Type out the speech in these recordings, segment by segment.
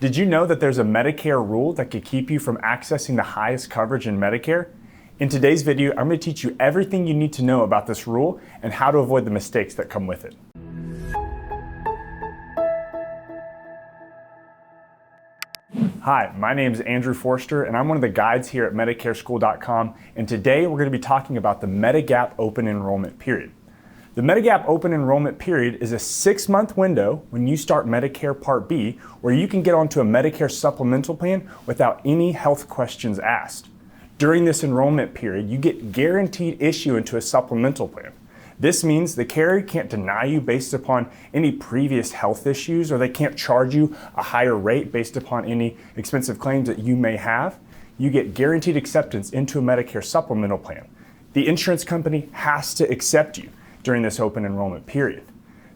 Did you know that there's a Medicare rule that could keep you from accessing the highest coverage in Medicare? In today's video, I'm going to teach you everything you need to know about this rule and how to avoid the mistakes that come with it. Hi, my name is Andrew Forster and I'm one of the guides here at MedicareSchool.com, and today we're going to be talking about the Medigap open enrollment period. The Medigap open enrollment period is a 6-month window when you start Medicare Part B where you can get onto a Medicare supplemental plan without any health questions asked. During this enrollment period, you get guaranteed issue into a supplemental plan. This means the carrier can't deny you based upon any previous health issues, or they can't charge you a higher rate based upon any expensive claims that you may have. You get guaranteed acceptance into a Medicare supplemental plan. The insurance company has to accept you during this open enrollment period.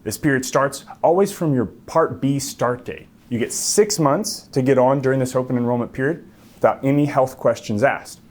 This period starts always from your Part B start date. You get 6 months to get on during this open enrollment period without any health questions asked.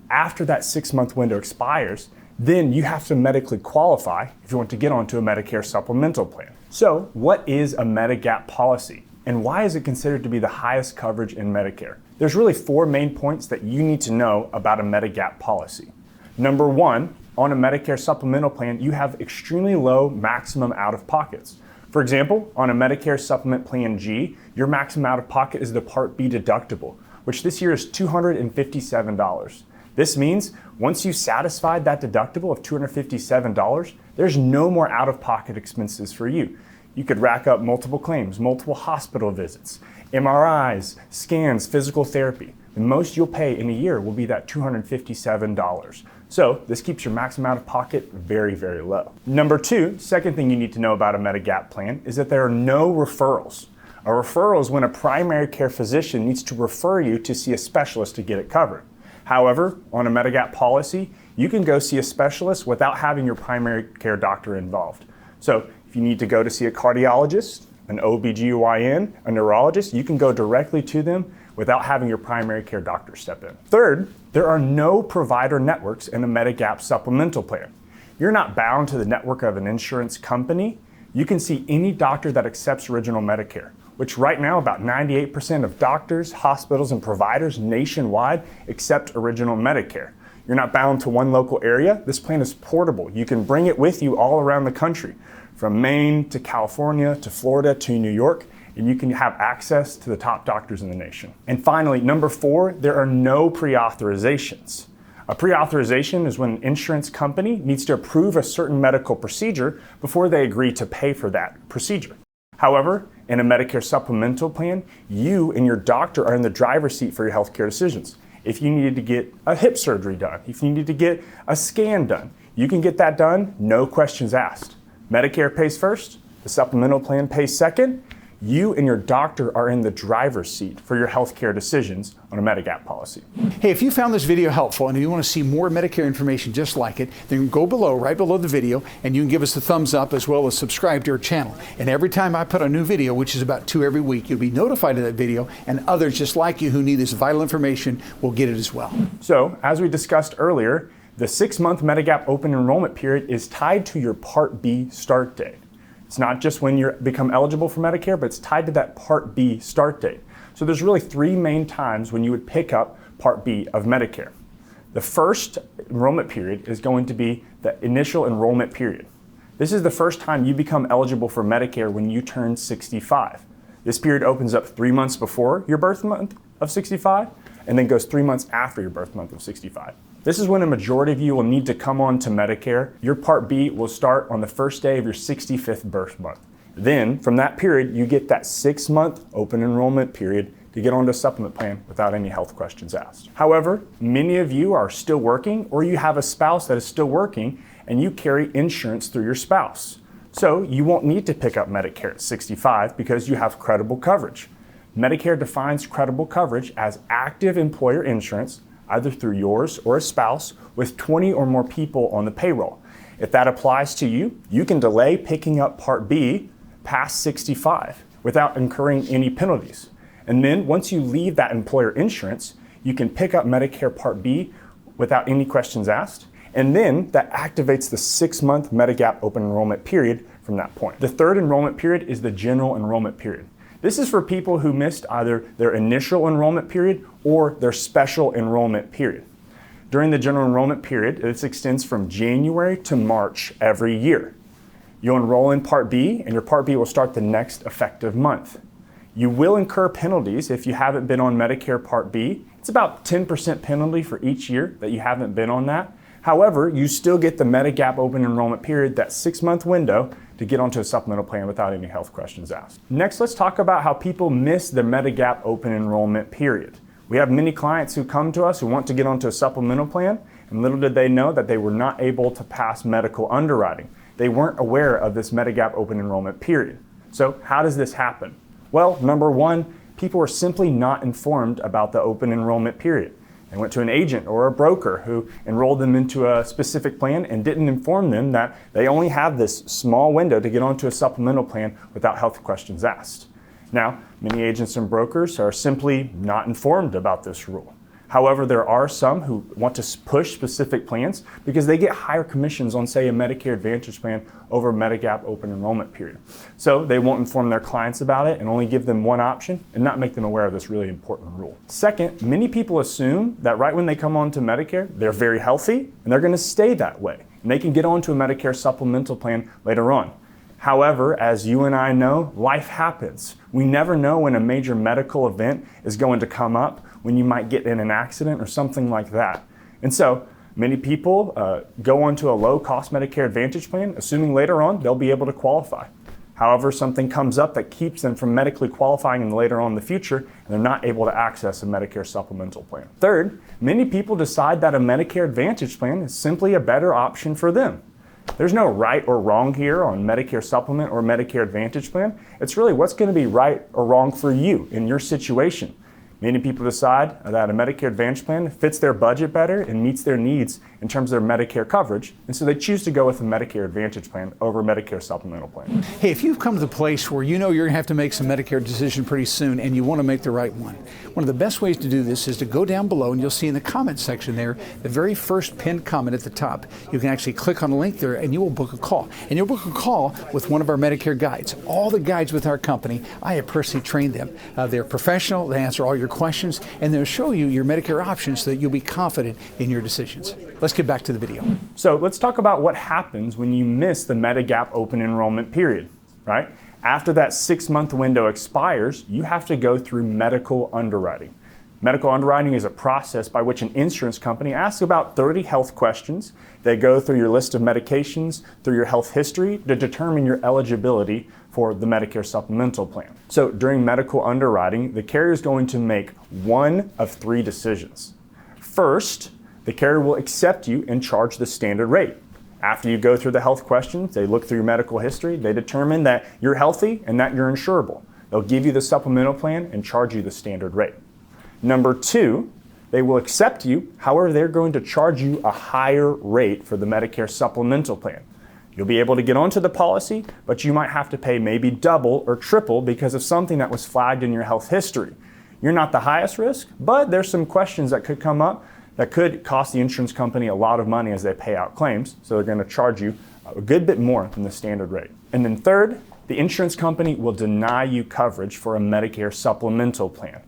After that 6-month window expires, then you have to medically qualify if you want to get onto a Medicare supplemental plan. So, what is a Medigap policy, and why is it considered to be the highest coverage in Medicare? There's really 4 main points that you need to know about a Medigap policy. Number 1, on a Medicare supplemental plan, you have extremely low maximum out-of-pockets. For example, on a Medicare Supplement Plan G, your maximum out-of-pocket is the Part B deductible, which this year is $257. This means once you satisfied that deductible of $257, there's no more out-of-pocket expenses for you. You could rack up multiple claims, multiple hospital visits, MRIs, scans, physical therapy. The most you'll pay in a year will be that $257. So this keeps your maximum out-of-pocket very, very low. Number 2, second thing you need to know about a Medigap plan is that there are no referrals. A referral is when a primary care physician needs to refer you to see a specialist to get it covered. However, on a Medigap policy, you can go see a specialist without having your primary care doctor involved. So if you need to go to see a cardiologist, an OBGYN, a neurologist, you can go directly to them without having your primary care doctor step in. Third, there are no provider networks in a Medigap supplemental plan. You're not bound to the network of an insurance company. You can see any doctor that accepts Original Medicare, which right now about 98% of doctors, hospitals, and providers nationwide accept Original Medicare. You're not bound to one local area. This plan is portable. You can bring it with you all around the country, from Maine to California to Florida to New York, and you can have access to the top doctors in the nation. And finally, number 4, there are no pre-authorizations. A pre-authorization is when an insurance company needs to approve a certain medical procedure before they agree to pay for that procedure. However, in a Medicare supplemental plan, you and your doctor are in the driver's seat for your healthcare decisions. If you needed to get a hip surgery done, if you needed to get a scan done, you can get that done, no questions asked. Medicare pays first, the supplemental plan pays second. You and your doctor are in the driver's seat for your healthcare decisions on a Medigap policy. Hey, if you found this video helpful and you want to see more Medicare information just like it, then go below, right below the video, and you can give us a thumbs up as well as subscribe to our channel. And every time I put a new video, which is about 2 every week, you'll be notified of that video, and others just like you who need this vital information will get it as well. So, as we discussed earlier, the 6-month Medigap open enrollment period is tied to your Part B start date. It's not just when you become eligible for Medicare, but it's tied to that Part B start date. So there's really 3 main times when you would pick up Part B of Medicare. The first enrollment period is going to be the initial enrollment period. This is the first time you become eligible for Medicare when you turn 65. This period opens up 3 months before your birth month of 65 and then goes 3 months after your birth month of 65. This is when a majority of you will need to come on to Medicare. Your Part B will start on the first day of your 65th birth month. Then, from that period, you get that 6-month open enrollment period to get onto a supplement plan without any health questions asked. However, many of you are still working, or you have a spouse that is still working, and you carry insurance through your spouse. So you won't need to pick up Medicare at 65 because you have credible coverage. Medicare defines credible coverage as active employer insurance, either through yours or a spouse, with 20 or more people on the payroll. If that applies to you, you can delay picking up Part B past 65 without incurring any penalties. And then once you leave that employer insurance, you can pick up Medicare Part B without any questions asked. And then that activates the 6-month Medigap open enrollment period from that point. The third enrollment period is the general enrollment period. This is for people who missed either their initial enrollment period or their special enrollment period. During the general enrollment period, this extends from January to March every year. You'll enroll in Part B, and your Part B will start the next effective month. You will incur penalties if you haven't been on Medicare Part B. It's about 10% penalty for each year that you haven't been on that. However, you still get the Medigap open enrollment period, that 6-month window, to get onto a supplemental plan without any health questions asked. Next, let's talk about how people miss the Medigap open enrollment period. We have many clients who come to us who want to get onto a supplemental plan, and little did they know that they were not able to pass medical underwriting. They weren't aware of this Medigap open enrollment period. So how does this happen? Well, number one, people are simply not informed about the open enrollment period. They went to an agent or a broker who enrolled them into a specific plan and didn't inform them that they only have this small window to get onto a supplemental plan without health questions asked. Now, many agents and brokers are simply not informed about this rule. However, there are some who want to push specific plans because they get higher commissions on, say, a Medicare Advantage plan over Medigap open enrollment period. So they won't inform their clients about it and only give them one option and not make them aware of this really important rule. Second, many people assume that right when they come onto Medicare, they're very healthy and they're going to stay that way. And they can get onto a Medicare supplemental plan later on. However, as you and I know, life happens. We never know when a major medical event is going to come up, when you might get in an accident or something like that. And so many people go onto a low-cost Medicare Advantage plan, assuming later on they'll be able to qualify. However, something comes up that keeps them from medically qualifying later on in the future, and they're not able to access a Medicare supplemental plan. Third, many people decide that a Medicare Advantage plan is simply a better option for them. There's no right or wrong here on Medicare Supplement or Medicare Advantage plan. It's really what's going to be right or wrong for you in your situation. Many people decide that a Medicare Advantage plan fits their budget better and meets their needs in terms of their Medicare coverage, and so they choose to go with a Medicare Advantage plan over a Medicare Supplemental plan. Hey, if you've come to the place where you know you're going to have to make some Medicare decision pretty soon and you want to make the right one of the best ways to do this is to go down below, and you'll see in the comment section there, the very first pinned comment at the top. You can actually click on the link there and you will book a call. And you'll book a call with one of our Medicare guides. All the guides with our company, I have personally trained them. They're professional, they answer all your questions, and they'll show you your Medicare options so that you'll be confident in your decisions. Let's get back to the video. So let's talk about what happens when you miss the Medigap open enrollment period, right? After that 6-month window expires, you have to go through medical underwriting. Medical underwriting is a process by which an insurance company asks about 30 health questions. They go through your list of medications, through your health history to determine your eligibility for the Medicare supplemental plan. So during medical underwriting, the carrier is going to make one of 3 decisions. First, the carrier will accept you and charge the standard rate. After you go through the health questions, they look through your medical history, they determine that you're healthy and that you're insurable. They'll give you the supplemental plan and charge you the standard rate. Number 2, they will accept you, however, they're going to charge you a higher rate for the Medicare supplemental plan. You'll be able to get onto the policy, but you might have to pay maybe double or triple because of something that was flagged in your health history. You're not the highest risk, but there's some questions that could come up that could cost the insurance company a lot of money as they pay out claims, so they're going to charge you a good bit more than the standard rate. And then third, the insurance company will deny you coverage for a Medicare supplemental plan.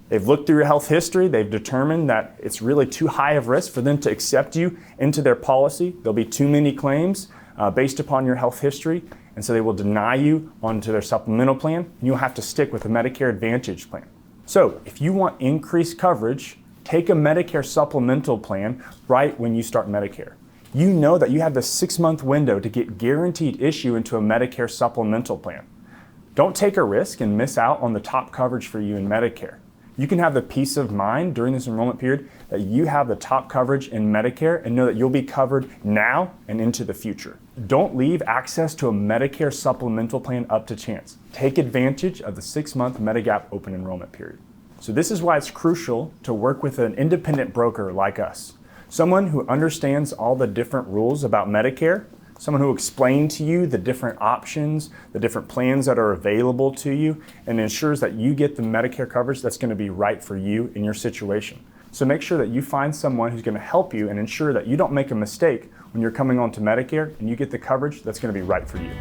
They've looked through your health history, they've determined that it's really too high of risk for them to accept you into their policy. There'll be too many claims based upon your health history, and so they will deny you onto their supplemental plan, and you'll have to stick with a Medicare Advantage plan. So if you want increased coverage, take a Medicare supplemental plan right when you start Medicare. You know that you have the 6-month window to get guaranteed issue into a Medicare supplemental plan. Don't take a risk and miss out on the top coverage for you in Medicare. You can have the peace of mind during this enrollment period that you have the top coverage in Medicare and know that you'll be covered now and into the future. Don't leave access to a Medicare supplemental plan up to chance. Take advantage of the 6-month Medigap open enrollment period. So this is why it's crucial to work with an independent broker like us. Someone who understands all the different rules about Medicare, someone who will explain to you the different options, the different plans that are available to you, and ensures that you get the Medicare coverage that's going to be right for you in your situation. So make sure that you find someone who's going to help you and ensure that you don't make a mistake when you're coming onto Medicare and you get the coverage that's going to be right for you.